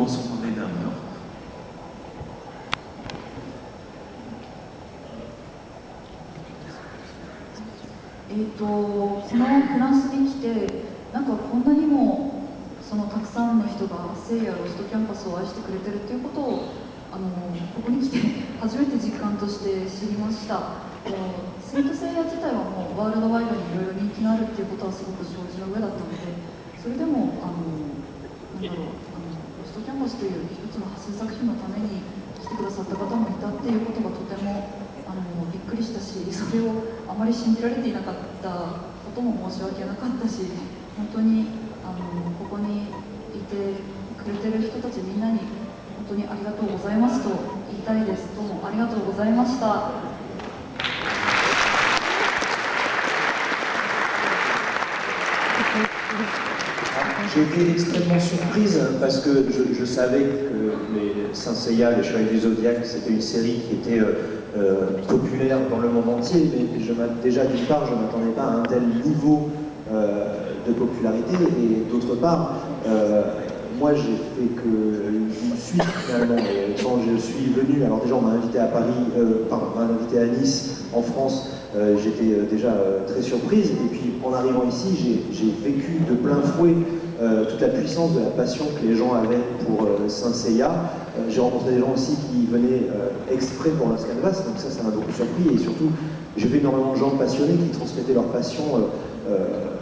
commençons par les dames. Alors. このフランスに来て、なんかこんなにもたくさんの人が聖夜ロストキャンパスを愛してくれてるっていうことをここに来て初めて実感として知りました。セイント聖夜自体はもうワールドワイドにいろいろ人気があるっていうことはすごく承知の上だったので、それでもロストキャンパスという一つの派生作品のために来てくださった方もいたっていうことがとてもびっくりしたし、それをあまり信じられていなかったことも申し訳なかったし、本当にここにいてくれてる人たちみんなに本当にありがとうございますと言いたいです。どうもありがとうございました。J'ai été extrêmement surprise parce que je savais que les Saint Seiya, les Chevaliers du Zodiaque, c'était une série qui était populaire dans le monde entier, mais déjà d'une part, je ne m'attendais pas à un tel niveau de popularité, et d'autre part, moi j'ai fait qu'une suite finalement, et quand je suis venu, alors déjà on m'a invité à Paris, on m'a invité à Nice, en France, j'étais déjà très surprise, et puis en arrivant ici, j'ai vécu de plein fouet toute la puissance de la passion que les gens avaient pour Saint Seiya. J'ai rencontré des gens aussi qui venaient exprès pour Las Canvas, donc ça m'a beaucoup surpris, et surtout j'ai vu énormément de gens passionnés qui transmettaient leur passion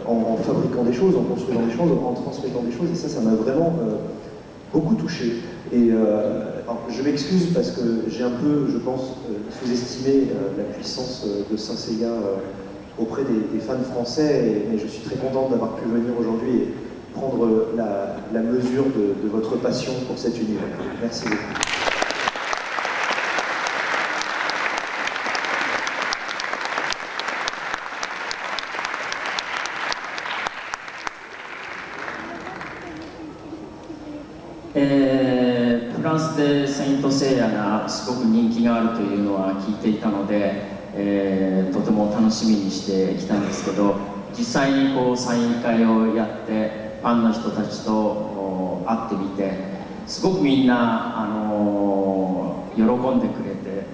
en fabriquant des choses, en construisant des choses, en transmettant des choses, et ça m'a vraiment beaucoup touché. Et alors, je m'excuse parce que j'ai un peu, je pense, sous-estimé la puissance de Saint Seiya auprès des fans français, mais je suis très content d'avoir pu venir aujourd'hui et prendre la mesure de votre passion pour cet univers. Merci beaucoup. « フランスでセイントセイヤがすごく人気があるというのは聞いていたので、とても楽しみにしてきたんですけど、実際にサイン会をやってファンの人たちと会ってみて、すごくみんな喜んでくれて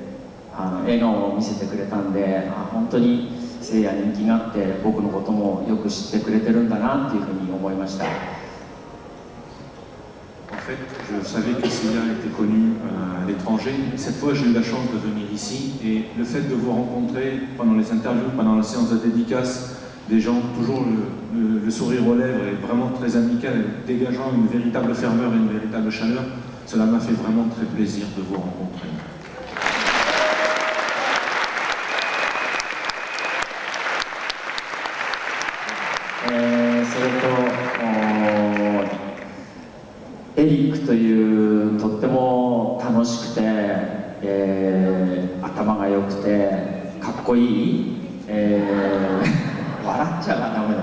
笑顔を見せてくれたんで、本当にセイヤ人気があって僕のこともよく知ってくれてるんだなっていうふうに思いました。En fait, je savais que Seiya était connu à l'étranger. Cette fois, j'ai eu la chance de venir ici, et le fait de vous rencontrer pendant les interviews, pendant la séance de dédicace, des gens toujours le sourire aux lèvres et vraiment très amical, dégageant une véritable ferveur et une véritable chaleur, cela m'a fait vraiment très plaisir de vous rencontrer. Et エリックというとっても楽しくて、頭が良くてかっこいい、笑っちゃダメだ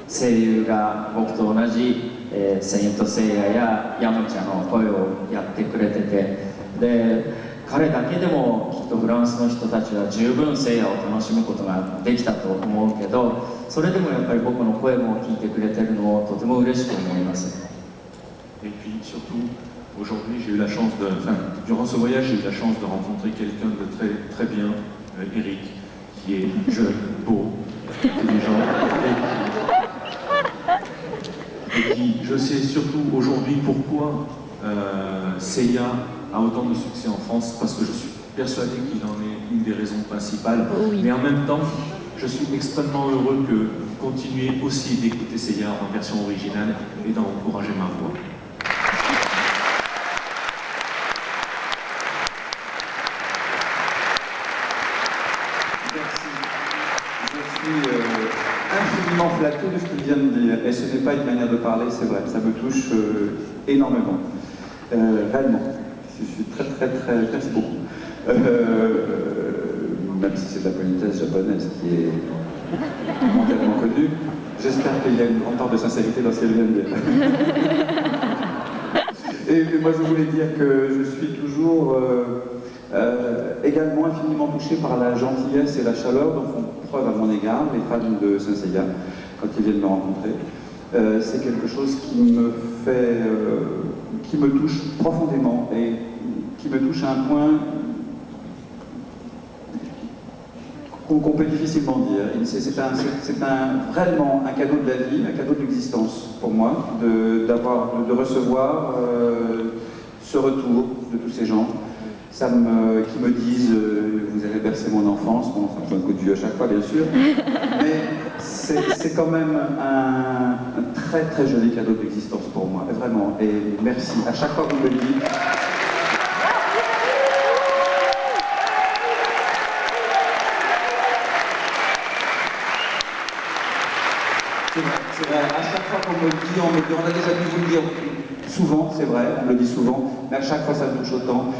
声優が僕と同じ、セイントセイヤやヤムチャの声をやってくれてて、で彼だけでもきっとフランスの人たちは十分セイヤを楽しむことができたと思うけど、それでもやっぱり僕の声も聞いてくれてるのをとても嬉しく思います。Et puis surtout, aujourd'hui j'ai eu la chance durant ce voyage, j'ai eu la chance de rencontrer quelqu'un de très, très bien, Eric, qui est jeune, beau, intelligent, et qui, je sais surtout aujourd'hui pourquoi Seiya a autant de succès en France, parce que je suis persuadé qu'il en est une des raisons principales. Oui. Mais en même temps, je suis extrêmement heureux que vous continuez aussi d'écouter Seiya en version originale et d'encourager ma voix. Merci. Je suis infiniment flatté de ce qu'il vient de dire. Et ce n'est pas une manière de parler, c'est vrai, ça me touche énormément. Réellement. Je suis très, merci beaucoup. Même si c'est de la politesse japonaise qui est mondialement connue, j'espère qu'il y a une grande part de sincérité dans ce qu'elle vient de dire. Et moi je voulais dire que je suis toujours également infiniment touché par la gentillesse et la chaleur dont font preuve à mon égard les fans de Saint Seiya quand ils viennent me rencontrer. c'est quelque chose qui me fait, qui me touche profondément et qui me touche à un point qu'on peut difficilement dire. C'est vraiment un cadeau de la vie, un cadeau de l'existence pour moi, de recevoir ce retour de tous ces gens qui me disent vous avez bercé mon enfance, bon, ça me fait un coup de vieux à chaque fois bien sûr, mais c'est quand même un très très joli cadeau de l'existence pour moi, vraiment, et merci, à chaque fois que vous me le dites. C'est vrai, à chaque fois qu'on me le dit, on a déjà dû vous le dire souvent, c'est vrai, on me le dit souvent, mais à chaque fois ça me touche autant.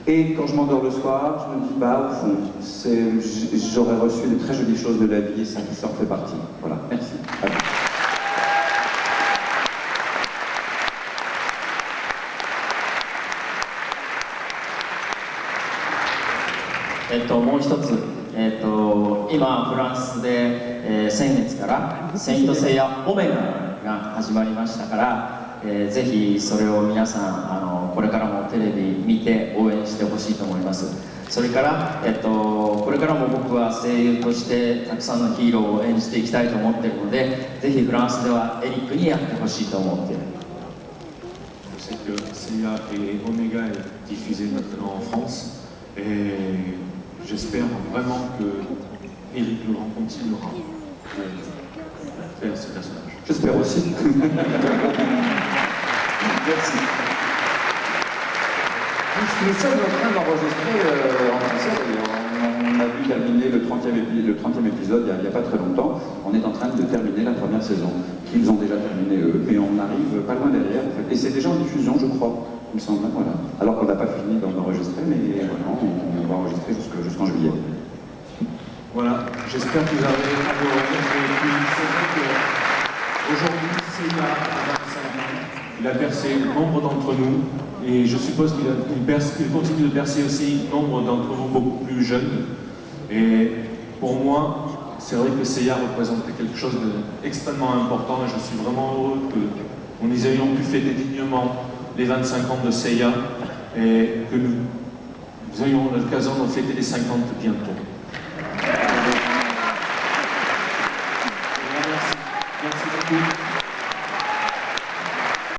Et quand je m'endors le soir, je me dis, bah au fond, j'aurais reçu de très jolies choses de la vie et ça en fait partie. Voilà, merci.もう一つ、今フランスで、先月から「セイント・セイヤ・オメガ」が始まりましたから、ぜひそれを皆さんこれからもテレビ見て応援してほしいと思います。それから、これからも僕は声優としてたくさんのヒーローを演じていきたいと思っているので、ぜひフランスではエリックにやってほしいと思っている。Je sais que Seiya et Omega est diffusé maintenant en France et j'espère vraiment que Éric Laurent continuera à faire ce personnage. J'espère aussi. Merci. Nous sommes en train d'enregistrer en français, on a vu terminer le 30e épisode il n'y a pas très longtemps. On est en train de terminer la première saison, qu'ils ont déjà terminé eux, mais on arrive pas loin derrière en fait. Et c'est déjà en diffusion je crois, il me semble, voilà. Alors qu'on n'a pas fini d'enregistrer, mais voilà, on va enregistrer jusqu'en juillet. Voilà, j'espère que vous avez adoré. Et puis c'est vrai qu'aujourd'hui, Seiya a 25 ans, il a bercé nombre d'entre nous, et je suppose qu'il continue de bercer aussi nombre d'entre vous beaucoup plus jeunes. Et pour moi, c'est vrai que Seiya représente quelque chose d'extrêmement important, et je suis vraiment heureux que nous ayons pu fêter dignement les 25 ans de Seiya, et que nous ayons l'occasion de fêter les 50 bientôt. Merci beaucoup.